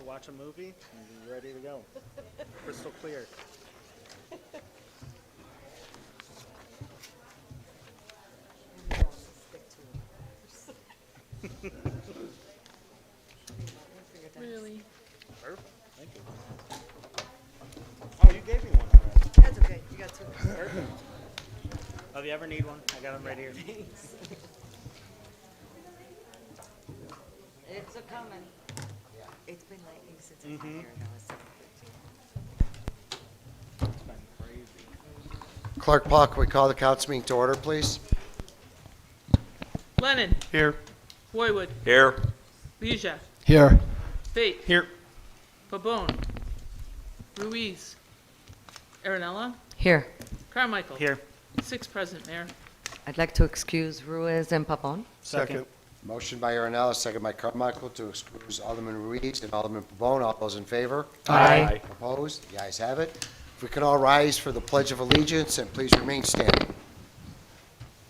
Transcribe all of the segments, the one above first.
to watch a movie and be ready to go. Crystal clear. Really? Perfect. Thank you. Oh, you gave me one already. That's okay. You got two. Perfect. Oh, if you ever need one, I got them right here. Thanks. It's a coming. It's been lightning since I've been here, and I was 7:15. It's been crazy. Clerk Paul, can we call the council meeting to order, please? Lennon. Here. Boywood. Here. Leisure. Here. Fate. Here. Pabon. Ruiz. Arenella. Here. Carmichael. Here. 6 present, Mayor. I'd like to excuse Ruiz and Papon. Second. Motion by Aronella, second by Carmichael to excuse Alderman Ruiz and Alderman Pabon. All those in favor? Aye. Opposed? The ayes have it. If we can all rise for the Pledge of Allegiance and please remain standing.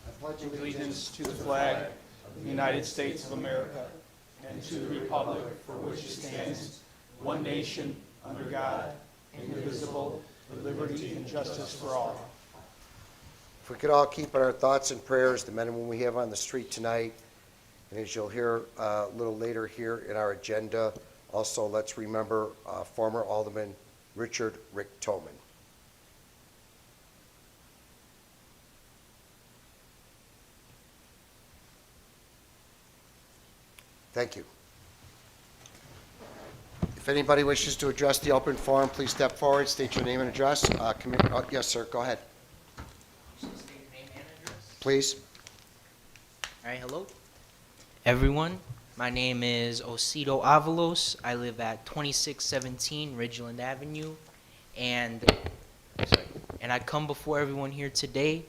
I pledge Allegiance to the flag of the United States of America and to the republic for which it stands, one nation, under God, indivisible, with liberty and justice for all. If we could all keep in our thoughts and prayers the men and women we have on the street tonight, and as you'll hear a little later here in our agenda, also let's remember former Alderman Richard Rick Toman. Thank you. If anybody wishes to address the open forum, please step forward, state your name and address. Yes, sir, go ahead. Please. All right, hello. Everyone, my name is Osido Avalos. I live at 2617 Ridgeland Avenue, and I come before everyone here today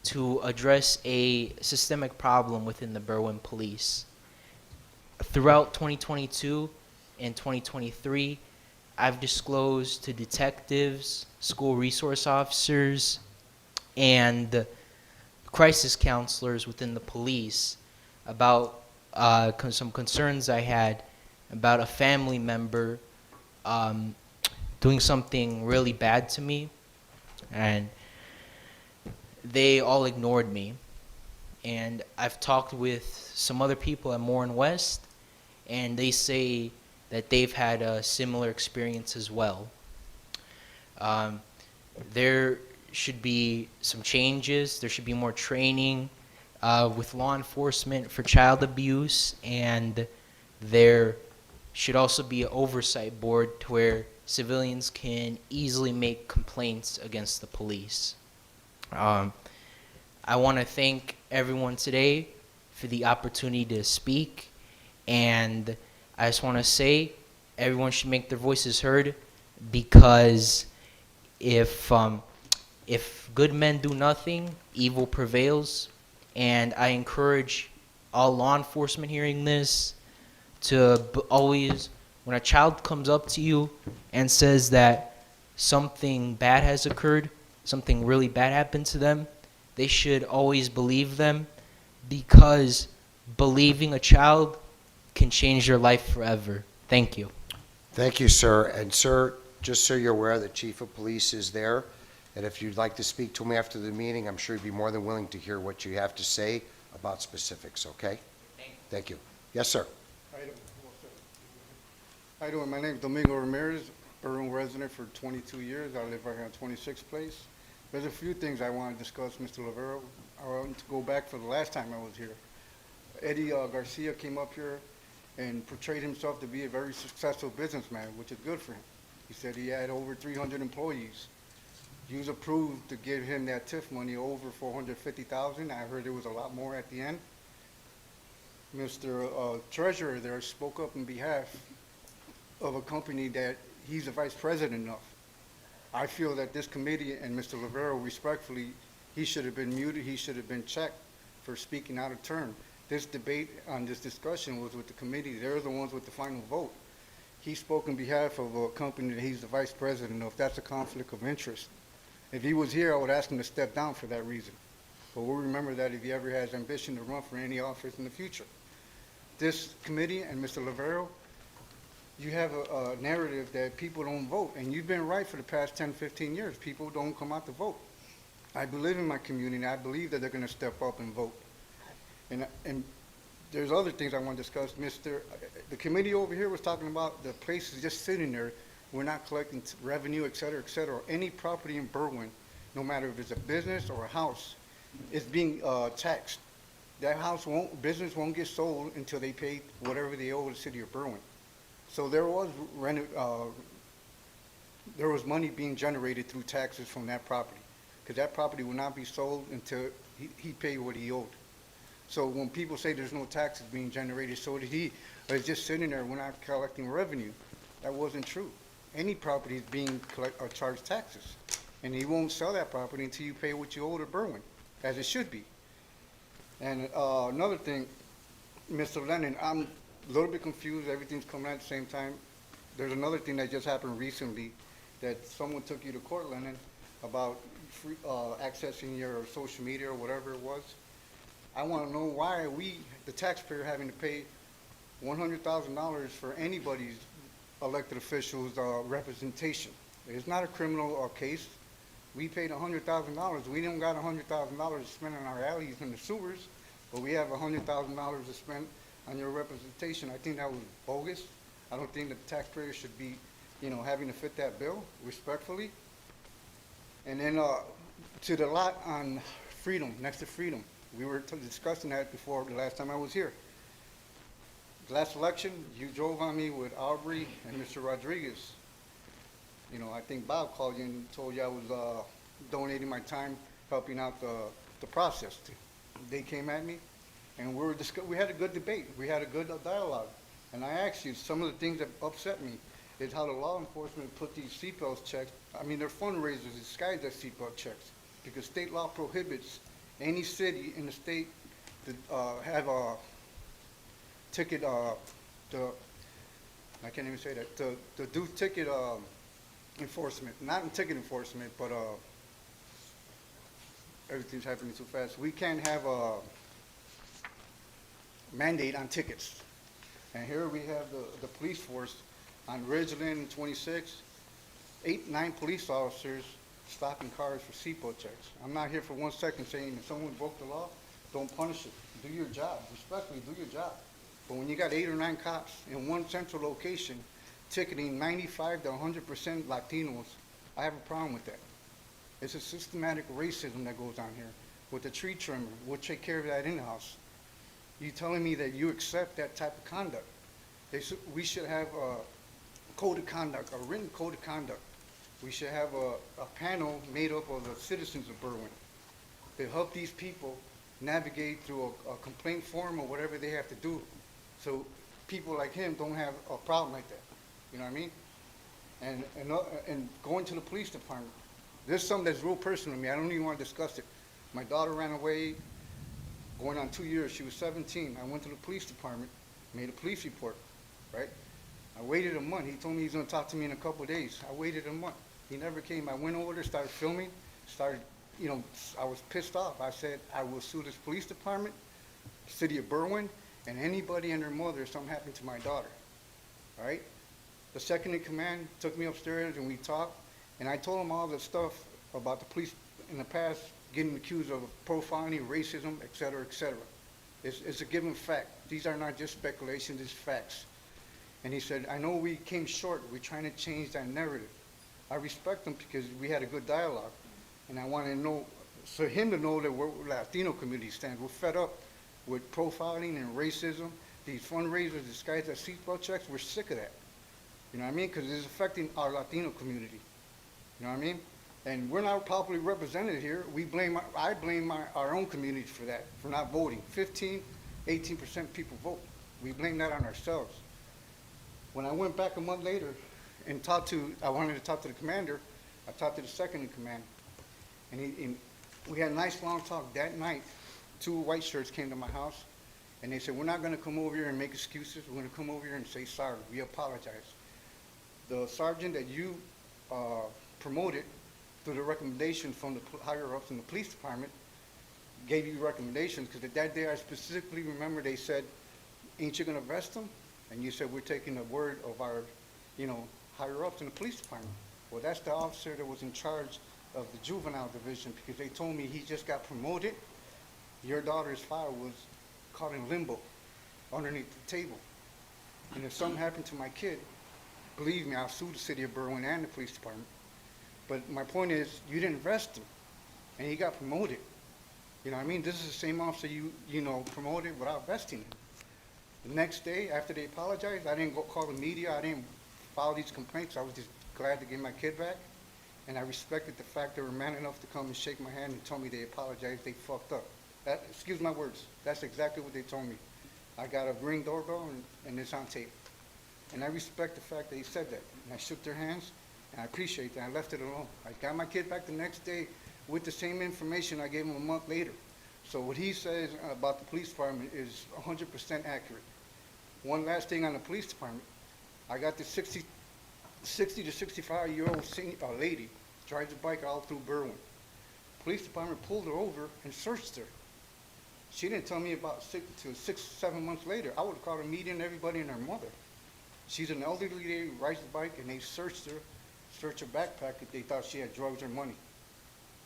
to address a systemic problem within the Berwyn Police. Throughout 2022 and 2023, I've disclosed to detectives, school resource officers, and crisis counselors within the police about some concerns I had about a family member doing something really bad to me, and they all ignored me. And I've talked with some other people at Moore and West, and they say that they've had a similar experience as well. There should be some changes. There should be more training with law enforcement for child abuse, and there should also be an oversight board to where civilians can easily make complaints against the police. I want to thank everyone today for the opportunity to speak, and I just want to say everyone should make their voices heard, because if good men do nothing, evil prevails. And I encourage all law enforcement hearing this to always, when a child comes up to you and says that something bad has occurred, something really bad happened to them, they should always believe them, because believing a child can change their life forever. Thank you. Thank you, sir. And sir, just so you're aware, the chief of police is there. And if you'd like to speak to him after the meeting, I'm sure he'd be more than willing to hear what you have to say about specifics, okay? Thank you. Yes, sir. How you doing? My name is Domingo Ramirez, Berwyn resident for 22 years. I live right here on 26th Place. There's a few things I want to discuss, Mr. Lavero. I want to go back for the last time I was here. Eddie Garcia came up here and portrayed himself to be a very successful businessman, which is good for him. He said he had over 300 employees. You was approved to give him that TIF money over $450,000. I heard it was a lot more at the end. Mr. Treasurer there spoke up in behalf of a company that he's the vice president of. I feel that this committee and Mr. Lavero, respectfully, he should have been muted. He should have been checked for speaking out of turn. This debate on this discussion was with the committee. They're the ones with the final vote. He spoke in behalf of a company that he's the vice president of. That's a conflict of interest. If he was here, I would ask him to step down for that reason. But we'll remember that if he ever has ambition to run for any office in the future. This committee and Mr. Lavero, you have a narrative that people don't vote, and you've been right for the past 10, 15 years. People don't come out to vote. I believe in my community, and I believe that they're going to step up and vote. And there's other things I want to discuss. The committee over here was talking about the places just sitting there. We're not collecting revenue, et cetera, any property in Berwyn, no matter if it's a business or a house, is being taxed. That business won't get sold until they pay whatever they owe the city of Berwyn. So there was money being generated through taxes from that property, because that property will not be sold until he paid what he owed. So when people say there's no taxes being generated, so did he. It's just sitting there, we're not collecting revenue. That wasn't true. Any property is being charged taxes, and he won't sell that property until you pay what you owe to Berwyn, as it should be. And another thing, Mr. Lennon, I'm a little bit confused. Everything's coming at the same time. There's another thing that just happened recently, that someone took you to court, Lennon, about accessing your social media or whatever it was. I want to know, why are we, the taxpayer, having to pay $100,000 for anybody's elected officials' representation? It's not a criminal case. We paid $100,000. We don't got $100,000 to spend on our alleys and the sewers, but we have $100,000 to spend on your representation. I think that was bogus. I don't think the taxpayer should be, having to fit that bill, respectfully. And then to the lot on Freedom, next to Freedom. We were discussing that before the last time I was here. The last election, you drove on me with Aubrey and Mr. Rodriguez. I think Bob called you and told you I was donating my time, helping out the process. They came at me, and we had a good debate. We had a good dialogue. And I asked you, some of the things that upset me is how the law enforcement put these seatbelt checks. I mean, they're fundraisers disguised as seatbelt checks, because state law prohibits any city in the state to have a ticket, I can't even say that, to do ticket enforcement, not in ticket enforcement, but everything's happening too fast. We can't have a mandate on tickets. And here we have the police force on Ridgeland 26, 8, 9 police officers stopping cars for seatbelt checks. I'm not here for 1 second saying if someone broke the law, don't punish it. Do your job. Respectfully, do your job. But when you got 8 or 9 cops in one central location ticketing 95 to 100% Latinos, I have a problem with that. It's a systematic racism that goes on here. With the tree trimmer, we'll take care of that in-house. You telling me that you accept that type of conduct? We should have a code of conduct, a written code of conduct. We should have a panel made up of the citizens of Berwyn to help these people navigate through a complaint form or whatever they have to do, so people like him don't have a problem like that. You know what I mean? And going to the police department, there's something that's real personal to me. I don't even want to discuss it. My daughter ran away, going on 2 years. She was 17. I went to the police department, made a police report, right? I waited a month. He told me he's going to talk to me in a couple of days. I waited a month. He never came. I went over there, started filming, I was pissed off. I said, I will sue this police department, city of Berwyn, and anybody and their mother if something happened to my daughter, all right? The second in command took me upstairs and we talked, and I told him all the stuff about the police in the past getting accused of profiling, racism, et cetera, et cetera. It's a given fact. These are not just speculations, it's facts. And he said, I know we came short. We're trying to change that narrative. I respect him because we had a good dialogue. And I want to know, for him to know that where Latino community stands. We're fed up with profiling and racism. These fundraisers disguised as seatbelt checks, we're sick of that. You know what I mean? Because it's affecting our Latino community. You know what I mean? And we're not properly represented here. I blame our own community for that, for not voting. 15, 18% people vote. We blame that on ourselves. When I went back a month later and I wanted to talk to the commander, I talked to the second in command. And we had a nice long talk. That night, 2 white shirts came to my house, and they said, we're not going to come over here and make excuses. We're going to come over here and say sorry. We apologize. The sergeant that you promoted through the recommendation from the higher-ups in the police department gave you recommendations, because that day I specifically remember they said, ain't you going to arrest him? And you said we're taking the word of our, higher ups in the police department. Well, that's the officer that was in charge of the juvenile division, because they told me he just got promoted. Your daughter's file was caught in limbo underneath the table. And if something happened to my kid, believe me, I'll sue the city of Berwyn and the police department. But my point is, you didn't arrest him, and he got promoted. You know what I mean? This is the same officer you promoted without arresting him. The next day, after they apologized, I didn't go call the media. I didn't file these complaints. I was just glad to get my kid back. And I respected the fact they were man enough to come and shake my hand and tell me they apologized, they fucked up. Excuse my words, that's exactly what they told me. I got a Ring doorbell and it's on tape. And I respect the fact that he said that. And I shook their hands, and I appreciate that. I left it alone. I got my kid back the next day with the same information I gave him a month later. So what he says about the police department is 100% accurate. One last thing on the police department. I got this 60 to 65-year-old lady, drives a bike all through Berwyn. Police department pulled her over and searched her. She didn't tell me about 7 months later. I would have called a meeting, everybody and her mother. She's an elderly lady, rides the bike, and they searched her backpack if they thought she had drugs or money.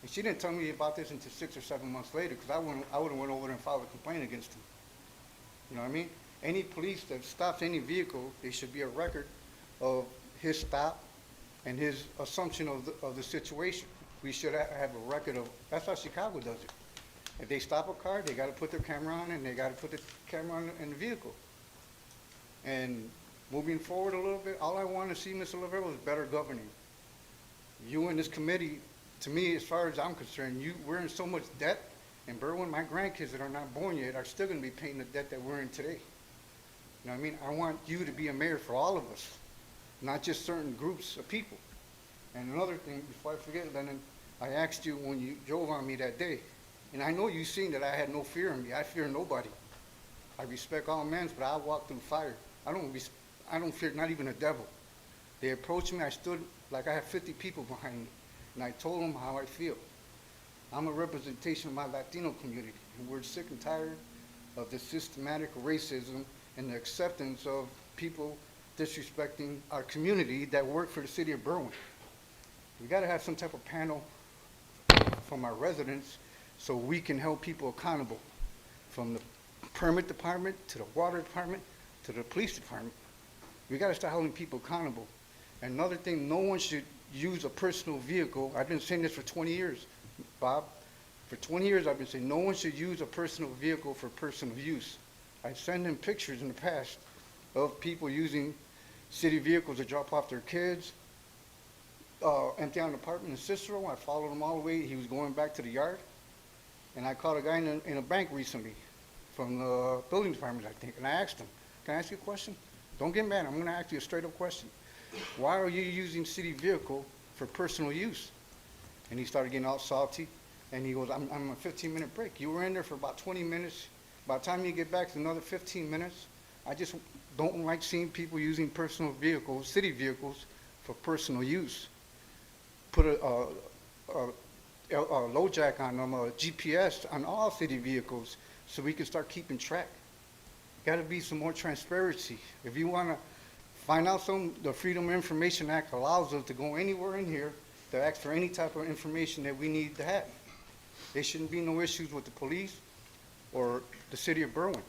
And she didn't tell me about this until 6 or 7 months later, because I would have went over there and filed a complaint against him. You know what I mean? Any police that stops any vehicle, there should be a record of his stop and his assumption of the situation. We should have a record of, that's how Chicago does it. If they stop a car, they got to put their camera on, and they got to put the camera on in the vehicle. And moving forward a little bit, all I want to see, Mr. Lavero, is better governing. You and this committee, to me, as far as I'm concerned, we're in so much debt, and Berwyn, my grandkids that are not born yet are still going to be paying the debt that we're in today. You know what I mean? I want you to be a mayor for all of us, not just certain groups of people. And another thing, before I forget, Lennon, I asked you when you drove on me that day, and I know you've seen that I had no fear in me. I fear nobody. I respect all men, but I walk through fire. I don't fear not even a devil. They approached me, I stood like I had 50 people behind me, and I told them how I feel. I'm a representation of my Latino community, and we're sick and tired of the systematic racism and the acceptance of people disrespecting our community that work for the city of Berwyn. We got to have some type of panel from our residents so we can hold people accountable, from the permit department to the water department to the police department. We got to start holding people accountable. And another thing, no one should use a personal vehicle. I've been saying this for 20 years, Bob. For 20 years I've been saying no one should use a personal vehicle for personal use. I sent them pictures in the past of people using city vehicles to drop off their kids, empty out an apartment in Cicero. I followed him all the way. He was going back to the yard. And I caught a guy in a bank recently from the building department, I think. And I asked him, can I ask you a question? Don't get mad. I'm going to ask you a straight up question. Why are you using city vehicle for personal use? And he started getting all salty. And he goes, I'm on a 15-minute break. You were in there for about 20 minutes. By the time you get back, it's another 15 minutes. I just don't like seeing people using personal vehicles, city vehicles, for personal use. Put a low jack on them, a GPS on all city vehicles, so we can start keeping track. Got to be some more transparency. If you want to find out the Freedom of Information Act allows us to go anywhere in here to ask for any type of information that we need to have. There shouldn't be no issues with the police or the city of Berwyn.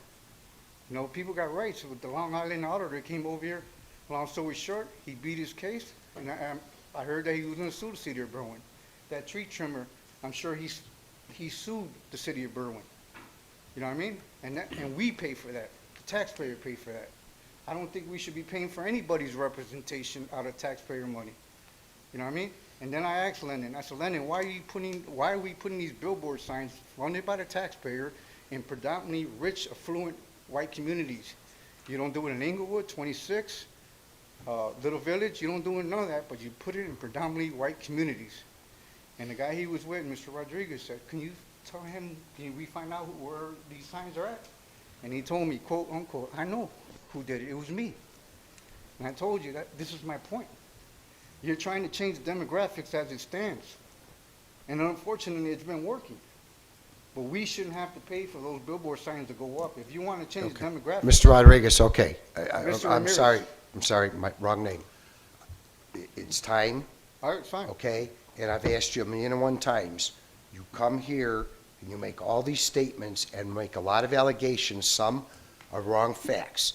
You know, people got rights. With the Long Island auditor came over here, long story short, he beat his case, and I heard that he was going to sue the city of Berwyn. That tree trimmer, I'm sure he sued the city of Berwyn. You know what I mean? And we pay for that. The taxpayer pay for that. I don't think we should be paying for anybody's representation out of taxpayer money. You know what I mean? And then I asked Lennon, I said, Lennon, why are we putting these billboard signs funded by the taxpayer in predominantly rich, affluent white communities? You don't do it in Inglewood, 26, Little Village, you don't do it in none of that, but you put it in predominantly white communities. And the guy he was with, Mr. Rodriguez, said, can you tell him, can we find out where these signs are at? And he told me, quote, unquote, I know who did it. It was me. And I told you that this is my point. You're trying to change demographics as it stands. And unfortunately, it's been working. but we shouldn't have to pay for those billboard signs to go up. If you want to change the Okay. demographics. Mr. Rodriguez, okay. Mr. I'm Ramirez. sorry, wrong name. It's time, All right, fine. okay? And I've asked you 1,000,001 times. You come here and you make all these statements and make a lot of allegations, some are wrong facts.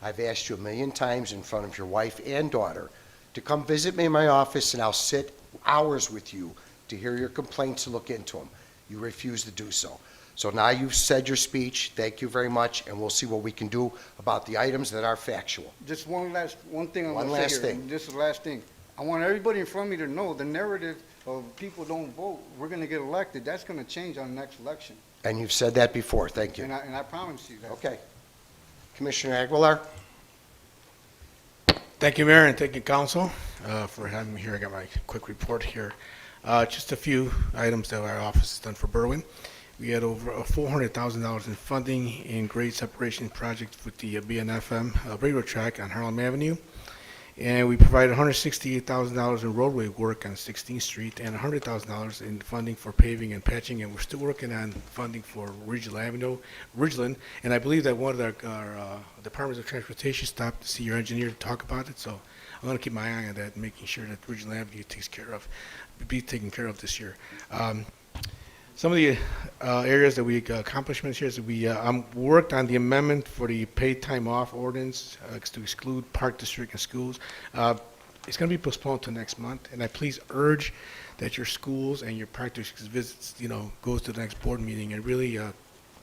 I've asked you 1,000,000 times in front of your wife and daughter to come visit me in my office, and I'll sit hours with you to hear your complaints and look into them. You refuse to do so. So now you've said your speech. Thank you very much, and we'll see what we can do about the items that are factual. Just one thing I'm One gonna last say here. thing. This is the last thing. I want everybody in front of me to know the narrative of people don't vote, we're gonna get elected, that's gonna change on the next election. And you've said that before. Thank you. And I promise you that. Okay. Commissioner Aguilar? Thank you, Mayor, and thank you, Council, for having me here. I got my quick report here. Just a few items that our office has done for Berwyn. We had over $400,000 in funding in grade separation projects with the BNFM railroad track on Harlem Avenue. And we provided $168,000 in roadway work on 16th Street and $100,000 in funding for paving and patching. And we're still working on funding for Ridgeland. And I believe that one of our departments of transportation stopped to see your engineer to talk about it. So I'm going to keep my eye on that and making sure that Ridgeland Avenue be taken care of this year. Some of the areas that we accomplishments here is that we worked on the amendment for the paid time off ordinance to exclude park district and schools. It's going to be postponed to next month, and I please urge that your schools and your park districts visits, goes to the next board meeting and really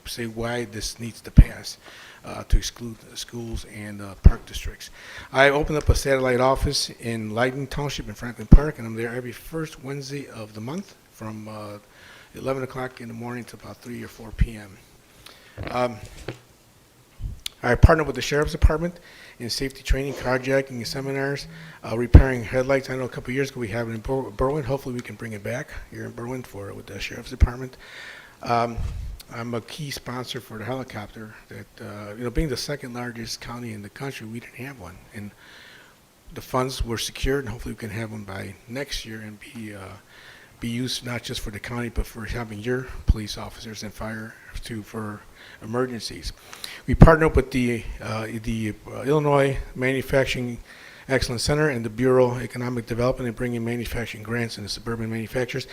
say why this needs to pass to exclude the schools and park districts. I opened up a satellite office in Leiden Township in Franklin Park, and I'm there every first Wednesday of the month from 11 o'clock in the morning to about 3 or 4 p.m. I partnered with the Sheriff's Department in safety training, carjacking, and seminars, repairing headlights. I know a couple of years ago we have it in Berwyn. Hopefully we can bring it back here in Berwyn with the Sheriff's Department. I'm a key sponsor for the helicopter that, being the second largest county in the country, we didn't have one. And the funds were secured, and hopefully we can have one by next year and be used not just for the county, but for having your police officers and fire for emergencies. We partnered up with the Illinois Manufacturing Excellence Center and the Bureau of Economic Development in bringing manufacturing grants into suburban manufacturers.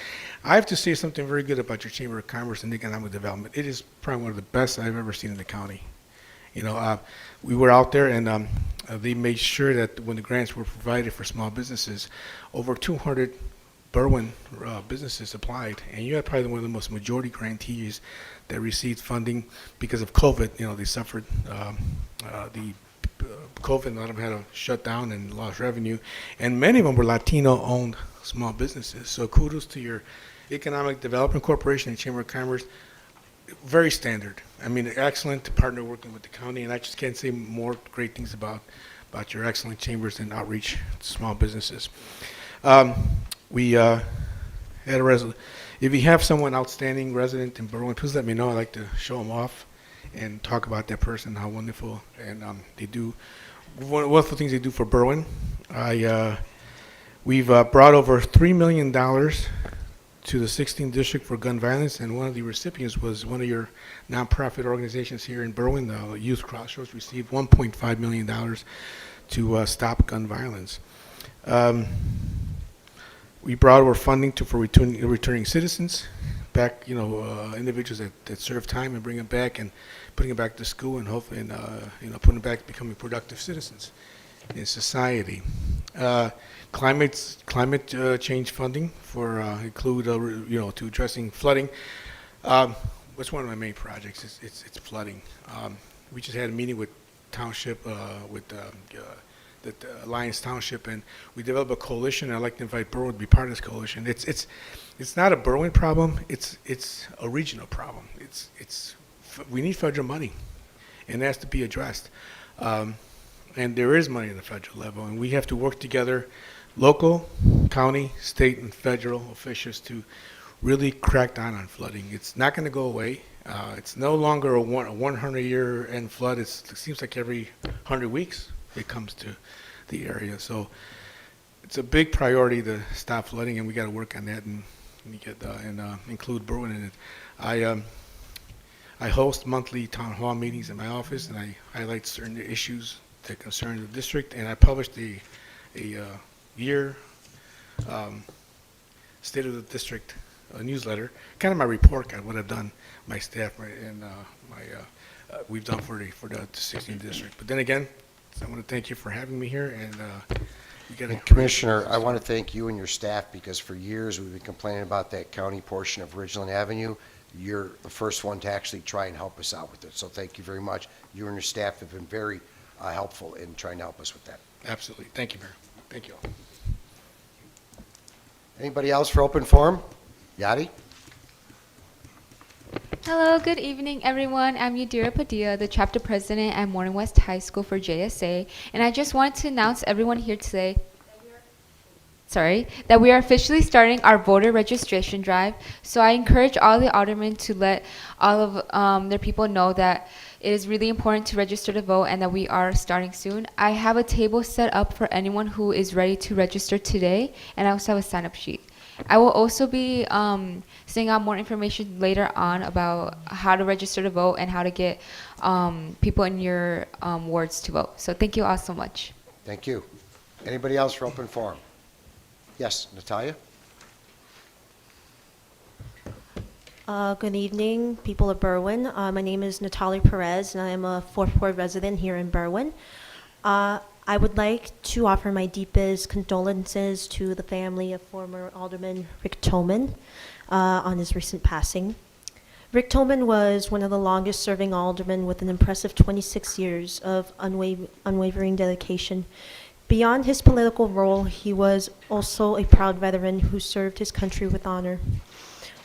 I have to say something very good about your Chamber of Commerce and Economic Development. It is probably one of the best I've ever seen in the county. We were out there, and they made sure that when the grants were provided for small businesses, over 200 Berwyn businesses applied, and you had probably one of the most majority grantees that received funding because of COVID. They suffered the COVID, and a lot of them had to shut down and lost revenue, and many of them were Latino-owned small businesses. So kudos to your Economic Development Corporation and Chamber of Commerce. Very standard. I mean, excellent partner working with the county, and I just can't say more great things about your excellent chambers and outreach to small businesses. We had a if you have someone outstanding resident in Berwyn, please let me know. I'd like to show them off and talk about that person, how wonderful and they do. One of the things they do for Berwyn, we've brought over $3 million to the 16th district for gun violence, and one of the recipients was one of your nonprofit organizations here in Berwyn, the Youth Crossroads, received $1.5 million to stop gun violence. We brought over funding for returning citizens, back, individuals that serve time, and bring them back and putting them back to school, and hopefully, putting them back becoming productive citizens in society. Climate change funding for include to addressing flooding. What's one of my main projects? It's flooding. We just had a meeting with township with the Alliance Township, and we developed a coalition. I'd like to invite Berwyn to be part of this coalition. It's not a Berwyn problem. It's a regional problem. We need federal money, and it has to be addressed. And there is money at the federal level, and we have to work together, local, county, state, and federal officials to really crack down on flooding. It's not going to go away. It's no longer a 100-year end flood. It seems like every 100 weeks it comes to the area. So it's a big priority to stop flooding, and we got to work on that and include Berwyn in it. I host monthly town hall meetings in my office, and I highlight certain issues that concern the district, and I published a year State of the District newsletter, kind of my report on what I've done, my staff, and we've done for the 16th district. But then again, I want to thank you for having me here, and you got a Commissioner, I want to thank you and your staff, because for years we've been complaining about that county portion of Ridgeland Avenue. You're the first one to actually try and help us out with it, so thank you very much. You and your staff have been very helpful in trying to help us with that. Absolutely. Thank you, Mayor. Thank you all. Anybody else for open forum? Yadi? Hello, good evening, everyone. I'm Yadira Padilla, the chapter president at Morning West High School for JSA, and I just wanted to announce everyone here today that we are officially starting our voter registration drive. So I encourage all the aldermen to let all of their people know that it is really important to register to vote and that we are starting soon. I have a table set up for anyone who is ready to register today, and I also have a sign-up sheet. I will also be sending out more information later on about how to register to vote and how to get people in your wards to vote. So thank you all so much. Thank you. Anybody else for open forum? Yes, Natalia? Good evening, people of Berwyn. My name is Natalie Perez, and I am a Fourth Ward resident here in Berwyn. I would like to offer my deepest condolences to the family of former Alderman Rick Toman on his recent passing. Rick Toman was one of the longest-serving aldermen with an impressive 26 years of unwavering dedication. Beyond his political role, he was also a proud veteran who served his country with honor.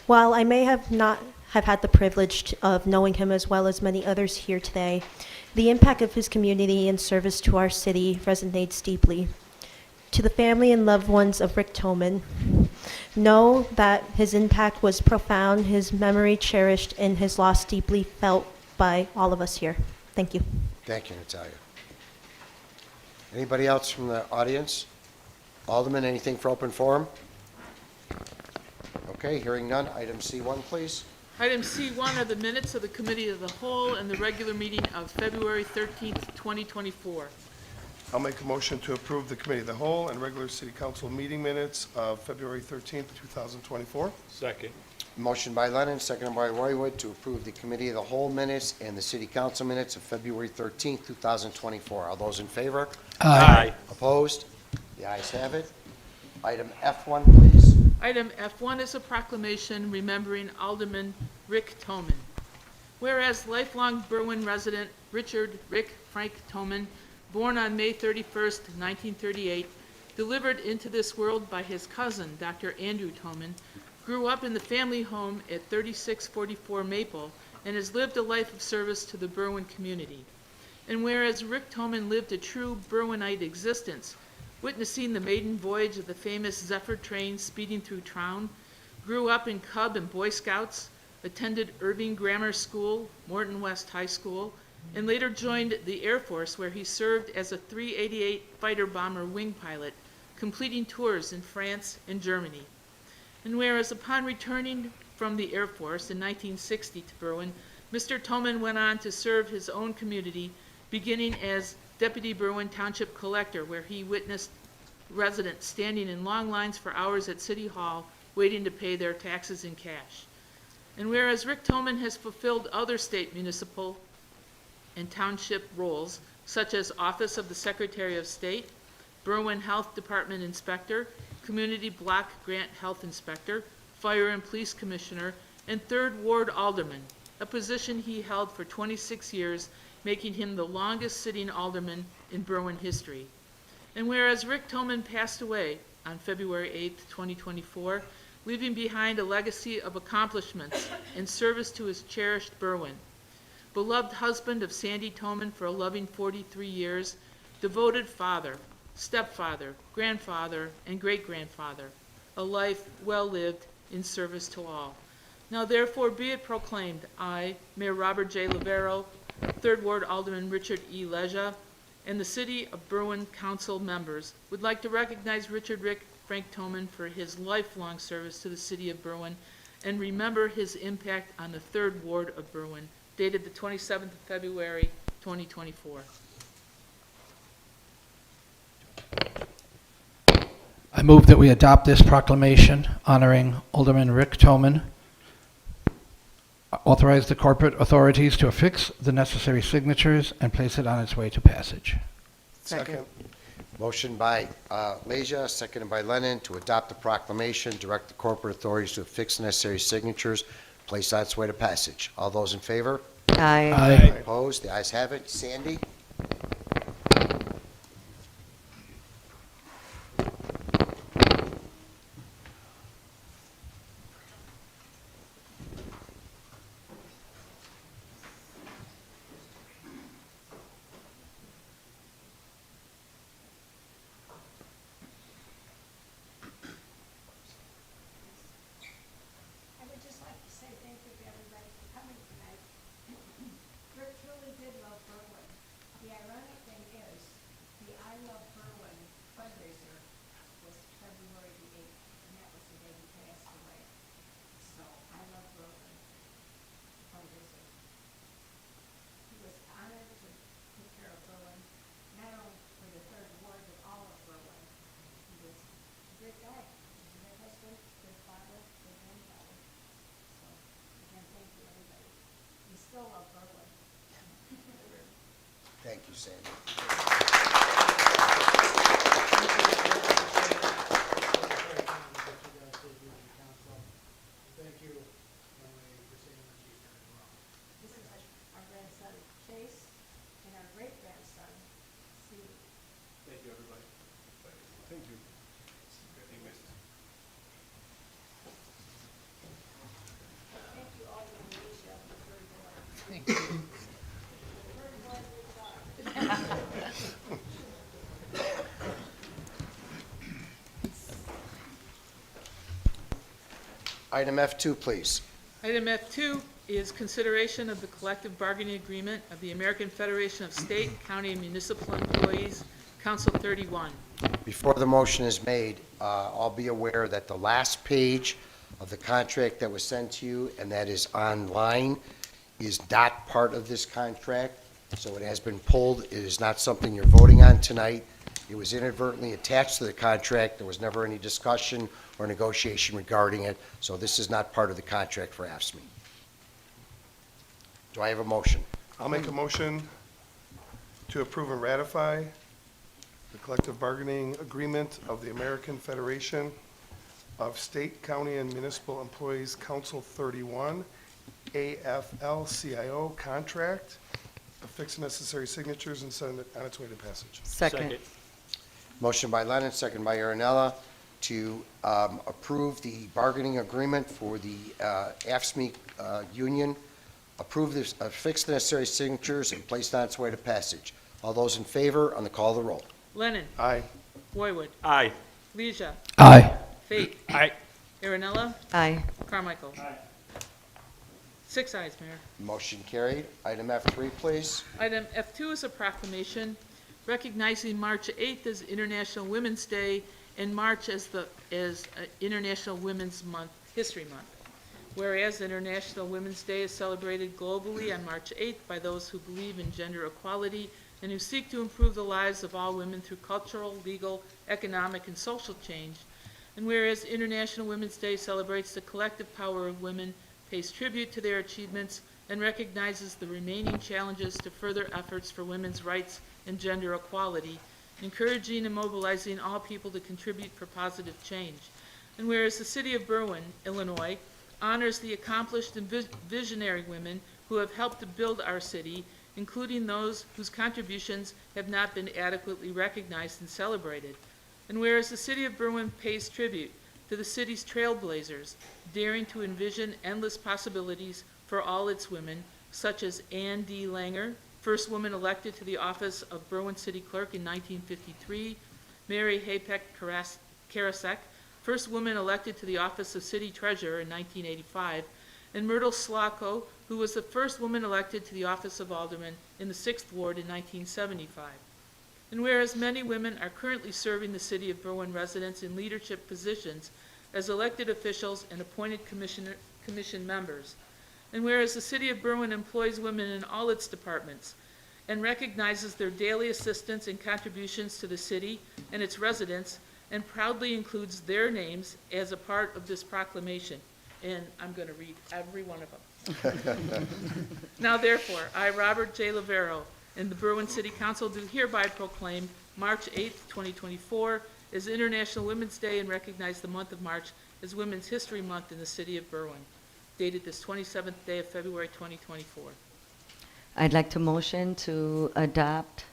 While I may have not have had the privilege of knowing him as well as many others here today, the impact of his community and service to our city resonates deeply. To the family and loved ones of Rick Toman, know that his impact was profound, his memory cherished, and his loss deeply felt by all of us here. Thank you. Thank you, Natalia. Anybody else from the audience? Alderman, anything for open forum? Okay, hearing none. Item C1, please. Item C1 are the minutes of the Committee of the Whole and the regular meeting of February 13th, 2024. I'll make a motion to approve the Committee of the Whole and regular City Council meeting minutes of February 13th, 2024. Second. Motion by Lennon, seconded by Roywood, to approve the Committee of the Whole minutes and the City Council minutes of February 13th, 2024. All those in favor? Aye. Opposed? The ayes have it. Item F1, please. Item F1 is a proclamation remembering Alderman Rick Toman. Whereas lifelong Berwyn resident Richard Rick Frank Toman, born on May 31st, 1938, delivered into this world by his cousin, Dr. Andrew Toman, grew up in the family home at 3644 Maple, and has lived a life of service to the Berwyn community. And whereas Rick Toman lived a true Berwynite existence, witnessing the maiden voyage of the famous Zephyr train speeding through town, grew up in Cub and Boy Scouts, attended Irving Grammar School, Morton West High School, and later joined the Air Force, where he served as a 388 fighter bomber wing pilot, completing tours in France and Germany. And whereas upon returning from the Air Force in 1960 to Berwyn, Mr. Toman went on to serve his own community, beginning as Deputy Berwyn Township Collector, where he witnessed residents standing in long lines for hours at City Hall waiting to pay their taxes in cash. And whereas Rick Toman has fulfilled other state, municipal, and township roles, such as Office of the Secretary of State, Berwyn Health Department Inspector, Community Block Grant Health Inspector, Fire and Police Commissioner, and 3rd Ward Alderman, a position he held for 26 years, making him the longest sitting alderman in Berwyn history. And whereas Rick Toman passed away on February 8th, 2024, leaving behind a legacy of accomplishments and service to his cherished Berwyn. Beloved husband of Sandy Toman for a loving 43 years, devoted father, stepfather, grandfather, and great-grandfather, a life well lived in service to all. Now therefore be it proclaimed, I, Mayor Robert J. Lavero, 3rd Ward Alderman Richard E. Leja, and the City of Berwyn Council members would like to recognize Richard Rick Frank Toman for his lifelong service to the City of Berwyn and remember his impact on the 3rd Ward of Berwyn dated the 27th of February, 2024. I move that we adopt this proclamation honoring Alderman Rick Toman, authorize the corporate authorities to affix the necessary signatures, and place it on its way to passage. Second. Motion by Leisure, seconded by Lennon, to adopt the proclamation, direct the corporate authorities to affix the necessary signatures, place on its way to passage. All those in favor? Aye. Opposed? The ayes have it. Sandy? I would just like to say thank you to everybody for coming tonight. Rick truly did love Berwyn. The ironic thing is, the I Love Berwyn fundraiser was February the 8th, and that was the day he passed away. So, I Love Berwyn fundraiser. He was honored to take care of Berwyn, not only for the third ward, but all of Berwyn. He was a great guy. He was a good husband, good father, good grandfather. So, again, thank you, everybody. We still love Berwyn. Thank you, Sandy. This is our grandson Chase and our great-grandson Steve. Thank you. Thank you all in Malaysia for your work. Item F2, please. Item F2 is consideration of the collective bargaining agreement of the American Federation of State, County, and Municipal Employees, Council 31. Before the motion is made, I'll be aware that the last page of the contract that was sent to you, and that is online, is not part of this contract, so it has been pulled. It is not something you're voting on tonight. It was inadvertently attached to the contract. There was never any discussion or negotiation regarding it, so this is not part of the contract for AFSCME. Do I have a motion? I'll make a motion to approve and ratify the collective bargaining agreement of the American Federation of State, County, and Municipal Employees, Council 31, AFL-CIO contract, affix necessary signatures, and send it on its way to passage. Second. Motion by Lennon, second by Aaronella, to approve the bargaining agreement for the AFSCME union, approve this, affix the necessary signatures, and place it on its way to passage. All those in favor, on the call of the roll. Lennon. Aye. Boywood. Aye. Leisure. Aye. Fate. Aye. Aaronella. Aye. Carmichael. 6 ayes, Mayor. Motion carried. Item F3, please. Item F2 is a proclamation recognizing March 8th as International Women's Day and March as International Women's Month, History Month. Whereas International Women's Day is celebrated globally on March 8th by those who believe in gender equality and who seek to improve the lives of all women through cultural, legal, economic, and social change. And whereas International Women's Day celebrates the collective power of women, pays tribute to their achievements, and recognizes the remaining challenges to further efforts for women's rights and gender equality, encouraging and mobilizing all people to contribute for positive change. And whereas the City of Berwyn, Illinois, honors the accomplished and visionary women who have helped to build our city, including those whose contributions have not been adequately recognized and celebrated. And whereas the City of Berwyn pays tribute to the city's trailblazers, daring to envision endless possibilities for all its women, such as Ann D. Langer, first woman elected to the office of Berwyn City Clerk in 1953, Mary Hapek Karasek, first woman elected to the office of City Treasurer in 1985, and Myrtle Slocko, who was the first woman elected to the office of Alderman in the 6th Ward in 1975. And whereas many women are currently serving the City of Berwyn residents in leadership positions as elected officials and appointed commission members, And whereas the City of Berwyn employs women in all its departments and recognizes their daily assistance and contributions to the city and its residents, and proudly includes their names as a part of this proclamation. And I'm going to read every one of them. Now therefore, I, Robert J. Lavero, and the Berwyn City Council do hereby proclaim March 8th, 2024 as International Women's Day and recognize the month of March as Women's History Month in the City of Berwyn, dated this 27th day of February 2024. I'd like to motion to adopt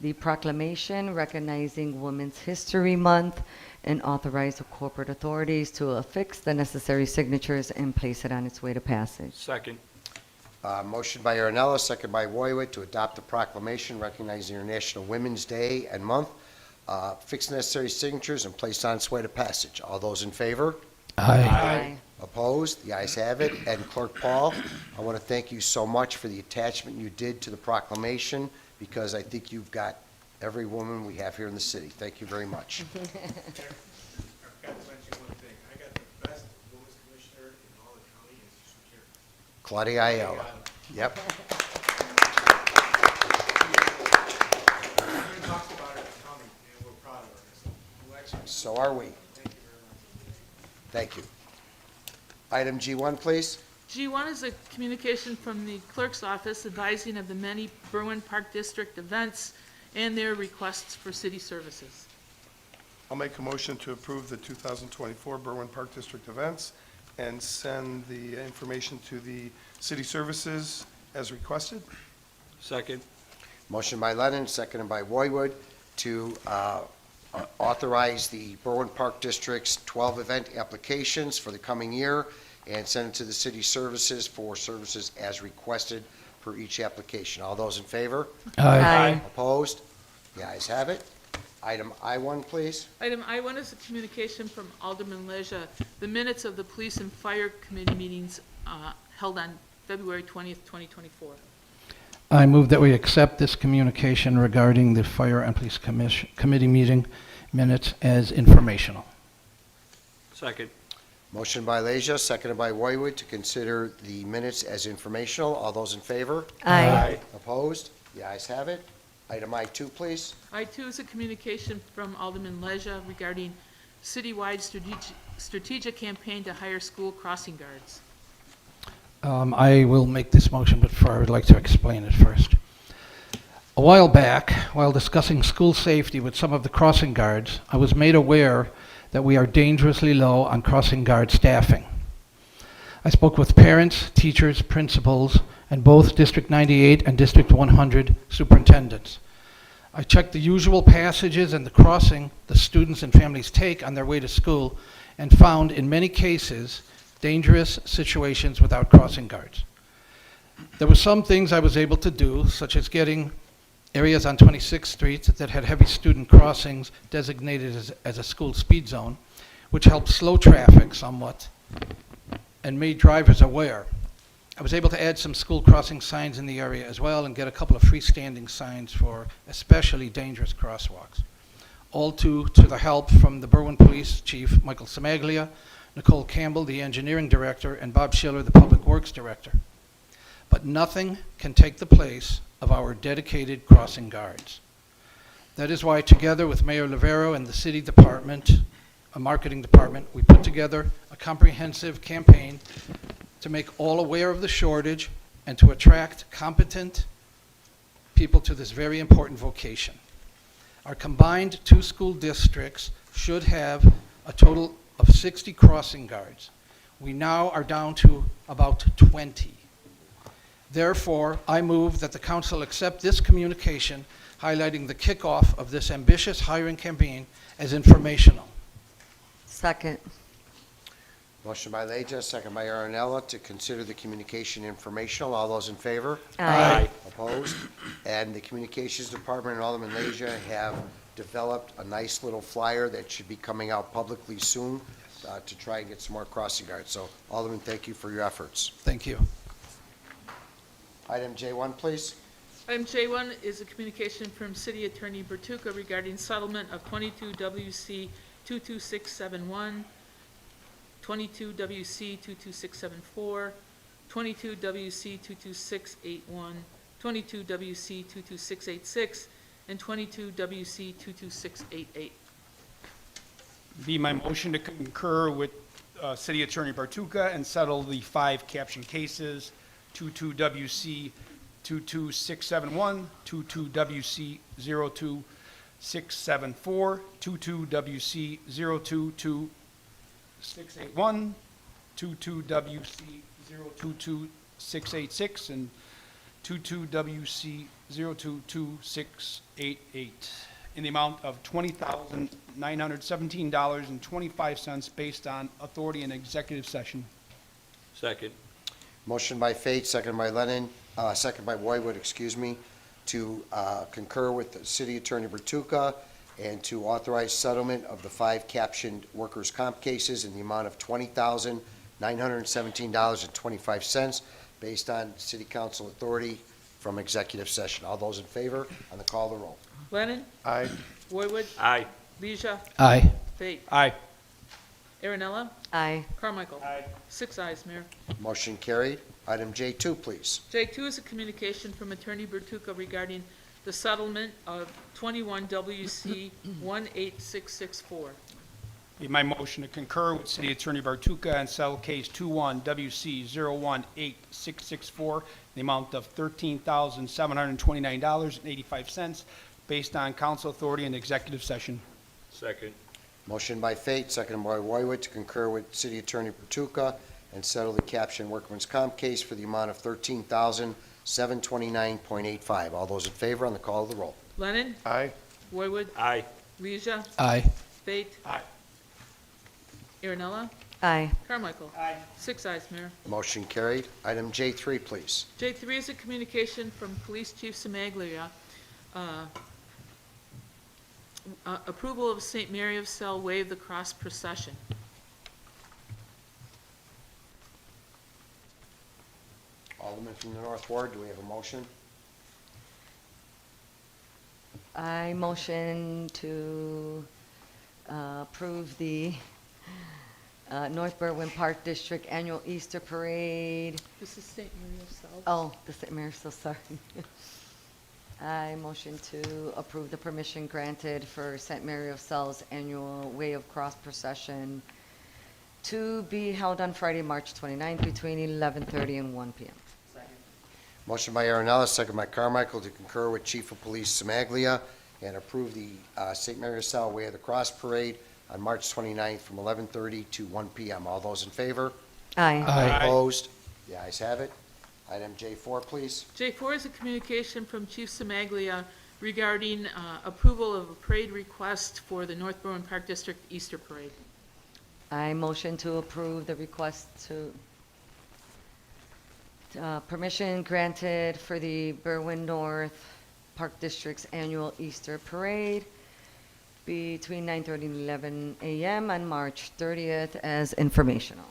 the proclamation recognizing Women's History Month and authorize the corporate authorities to affix the necessary signatures and place it on its way to passage. Second. Motion by Aaronella, second by Roywood, to adopt the proclamation recognizing International Women's Day and month, fix the necessary signatures, and place on its way to passage. All those in favor? Aye. Opposed? The ayes have it. And Clerk Paul, I want to thank you so much for the attachment you did to the proclamation, because I think you've got every woman we have here in the city. Thank you very much. I forgot to mention one thing. I got the best women's commissioner in all the county, and she's from here. Claudia Ayala. Yep. Everyone talks about her in the county, and we're proud of her. So are we. Thank you. Item G1, please. G1 is a communication from the clerk's office advising of the many Berwyn Park District events and their requests for city services. I'll make a motion to approve the 2024 Berwyn Park District events and send the information to the city services as requested. Second. Motion by Lennon, seconded by Roywood, to authorize the Berwyn Park District's 12 event applications for the coming year and send it to the city services for services as requested for each application. All those in favor? Aye. Opposed? The ayes have it. Item I1, please. Item I1 is a communication from Alderman Leja, the minutes of the Police and Fire Committee meetings held on February 20th, 2024. I move that we accept this communication regarding the Fire and Police Committee meeting minutes as informational. Second. Motion by Leja, seconded by Roywood, to consider the minutes as informational. All those in favor? Aye. Opposed? The ayes have it. Item I2, please. I2 is a communication from Alderman Leja regarding citywide strategic campaign to hire school crossing guards. I will make this motion, but I would like to explain it first. A while back, while discussing school safety with some of the crossing guards, I was made aware that we are dangerously low on crossing guard staffing. I spoke with parents, teachers, principals, and both District 98 and District 100 superintendents. I checked the usual passages and the crossing the students and families take on their way to school and found, in many cases, dangerous situations without crossing guards. There were some things I was able to do, such as getting areas on 26th Street that had heavy student crossings designated as a school speed zone, which helped slow traffic somewhat and made drivers aware. I was able to add some school crossing signs in the area as well and get a couple of freestanding signs for especially dangerous crosswalks. All to the help from the Berwyn Police Chief, Michael Samaglia, Nicole Campbell, the Engineering Director, and Bob Schiller, the Public Works Director. But nothing can take the place of our dedicated crossing guards. That is why, together with Mayor Lavero and the City Department, a marketing department, we put together a comprehensive campaign to make all aware of the shortage and to attract competent people to this very important vocation. Our combined two school districts should have a total of 60 crossing guards. We now are down to about 20. Therefore, I move that the council accept this communication highlighting the kickoff of this ambitious hiring campaign as informational. Second. Motion by Leja, second by Aaronella, to consider the communication informational. All those in favor? Aye. Opposed? And the Communications Department and Alderman Leja have developed a nice little flyer that should be coming out publicly soon to try and get some more crossing guards. So, Alderman, thank you for your efforts. Thank you. Item J1, please. Item J1 is a communication from City Attorney Bertuca regarding settlement of 22 WC 22671, 22 WC 22674, 22 WC 22681, 22 WC 22686, and 22 WC 22688. Be my motion to concur with City Attorney Bartuca and settle the 5 caption cases, 22 WC 22671, 22 WC 02674, 22 WC 022681, 22 WC 022686, and 22 WC 022688 in the amount of $20,917.25 based on authority in executive session. Second. Motion by Fate, second by Lennon, second by Roywood, to concur with the City Attorney Bertuca and to authorize settlement of the 5 captioned workers' comp cases in the amount of $20,917.25 based on City Council authority from executive session. All those in favor, on the call of the roll. Lennon? Aye. Roywood? Aye. Leisure? Aye. Fate? Aye. Aaronella? Aye. Carmichael? 6 ayes, Mayor. Motion carried. Item J2, please. J2 is a communication from Attorney Bertuca regarding the settlement of 21 WC 18664. Be my motion to concur with City Attorney Bartuca and settle case 21 WC 018664 in the amount of $13,729.85 based on council authority and executive session. Second. Motion by Fate, second by Roywood, to concur with City Attorney Bertuca and settle the captioned workman's comp case for the amount of $13,729.85. All those in favor, on the call of the roll. Lennon? Aye. Roywood? Aye. Leisure? Aye. Fate? Aye. Aaronella? Aye. Carmichael? 6 ayes, Mayor. Motion carried. Item J3, please. J3 is a communication from Police Chief Samaglia, approval of St. Mary of Cell Wave the Cross procession. Alderman from the North Ward, do we have a motion? I motion to approve the North Berwyn Park District Annual Easter Parade. This is St. Mary of Cell. Oh, the St. Mary's, so sorry. I motion to approve the permission granted for St. Mary of Cell's annual Way of Cross procession to be held on Friday, March 29th between 11:30 and 1 p.m. Motion by Aaronella, second by Carmichael, to concur with Chief of Police Samaglia and approve the St. Mary of Cell Way of the Cross Parade on March 29th from 11:30 to 1 p.m. All those in favor? Aye. Aye. Opposed? The ayes have it. Item J4, please. J4 is a communication from Chief Samaglia regarding approval of a parade request for the North Berwyn Park District Easter Parade. I motion to approve the request to permission granted for the Berwyn North Park District's annual Easter Parade between 9:30 and 11 a.m. on March 30th as informational.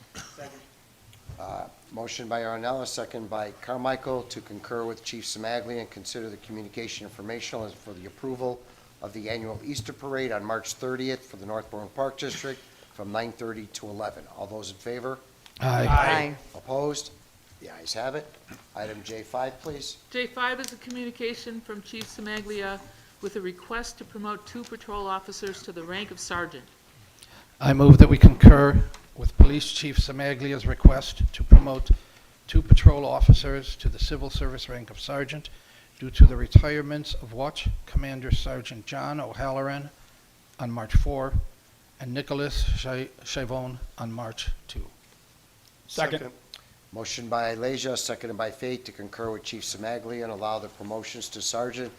Motion by Aaronella, second by Carmichael, to concur with Chief Samaglia and consider the communication informational as for the approval of the annual Easter Parade on March 30th for the North Berwyn Park District from 9:30 to 11. All those in favor? Aye. Opposed? The ayes have it. Item J5, please. J5 is a communication from Chief Samaglia with a request to promote 2 patrol officers to the rank of sergeant. I move that we concur with Police Chief Samaglia's request to promote 2 patrol officers to the civil service rank of sergeant due to the retirements of Watch Commander Sergeant John O'Halloran on March 4 and Nicholas Chavon on March 2. Second. Motion by Leisure, seconded by Fate, to concur with Chief Samaglia and allow the promotions to sergeant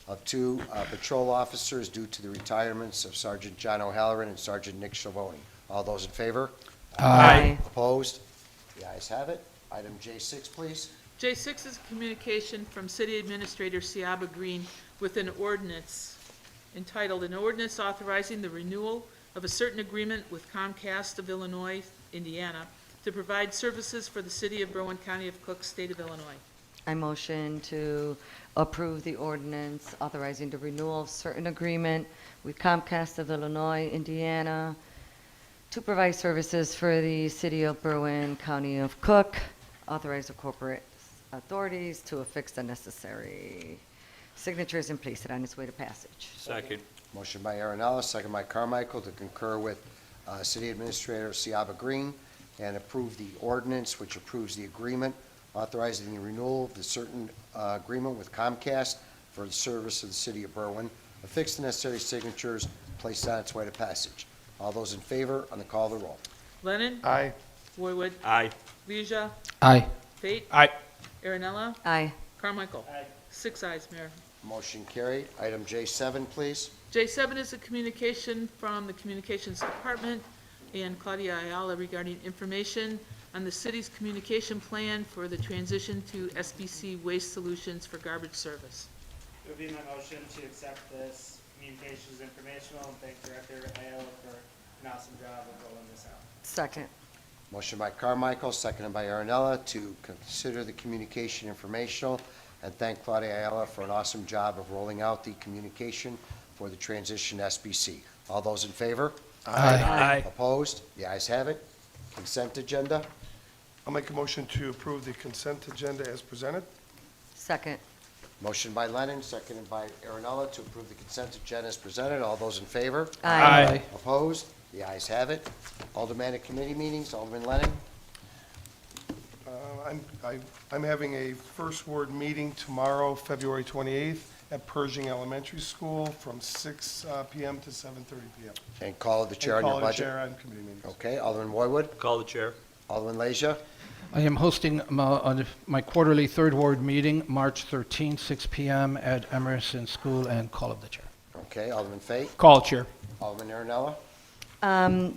of 2 patrol officers due to the retirements of Sergeant John O'Halloran and Sergeant Nick Schiavone. All those in favor? Aye. Opposed? The ayes have it. Item J6, please. J6 is a communication from City Administrator Siaba Green with an ordinance entitled, "An Ordinance Authorizing the Renewal of a Certain Agreement with Comcast of Illinois, Indiana, to provide services for the City of Berwyn, County of Cook, State of Illinois." I motion to approve the ordinance authorizing the renewal of certain agreement with Comcast of Illinois, Indiana, to provide services for the City of Berwyn, County of Cook, authorize the corporate authorities to affix the necessary signatures and place it on its way to passage. Second. Motion by Aaronella, second by Carmichael, to concur with City Administrator Ciaba Green and approve the ordinance which approves the agreement authorizing the renewal of the certain agreement with Comcast for the service of the City of Berwyn, affix the necessary signatures, place it on its way to passage. All those in favor on the call of the roll. Lennon? Aye. Roywood? Aye. Leisure? Aye. Fate? Aye. Aaronella? Aye. Carmichael? 6 ayes, Mayor. Motion carried. Item J7, please. J7 is a communication from the Communications Department and Claudia Ayala regarding information on the city's communication plan for the transition to SBC Waste Solutions for garbage service. It would be my motion to accept this communications informational and thank Director Ayala for an awesome job of rolling this out. Second. Motion by Carmichael, seconded by Aaronella, to consider the communication informational and thank Claudia Ayala for an awesome job of rolling out the communication for the transition to SBC. All those in favor? Aye. Opposed? The ayes have it. Consent agenda. I'll make a motion to approve the consent agenda as presented. Second. Motion by Lennon, seconded by Aaronella, to approve the consent agenda as presented. All those in favor? Aye. Opposed? The ayes have it. Aldermanic committee meetings. Alderman Lennon. I'm having a first ward meeting tomorrow, February 28th, at Pershing Elementary School from 6 p.m. to 7:30 p.m. And call of the chair on your Call the budget. chair on committee meetings. Okay, Alderman Roywood. Call the chair. Alderman Leisure. I am hosting my quarterly Third Ward meeting, March 13th, 6 p.m. at Emerson School, and call of the chair. Okay, Alderman Fate. Call, Chair. Alderman Aaronella.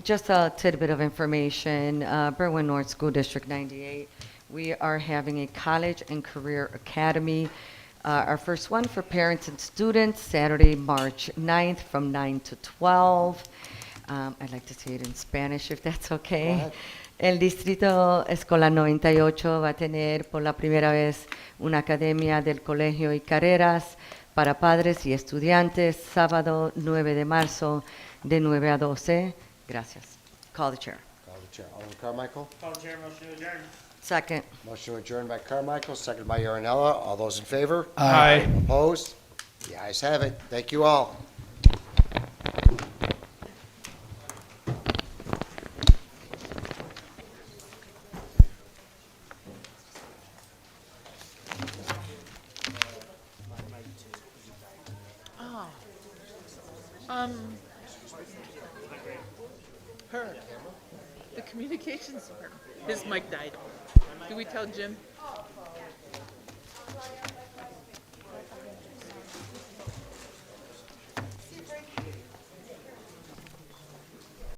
Just a tidbit of information, Berwyn North School District 98, we are having a college and career academy. Our first one for parents and students, Saturday, March 9th from 9 to 12. I'd like to say it in Spanish if that's okay. El Distrito Escolar 98 va a tener por la primera vez una academia del colegio y carreras para padres y estudiantes, sábado 9 de marzo de 9 a 12. Gracias. Call the chair. Call the chair. Alderman Carmichael. Call the chair, motion to adjourn. Second. Motion adjourned by Carmichael, seconded by Aaronella. All those in favor? Aye. Opposed? The ayes have it. Thank you all. Her, the communications, his mic died. Did we tell Jim?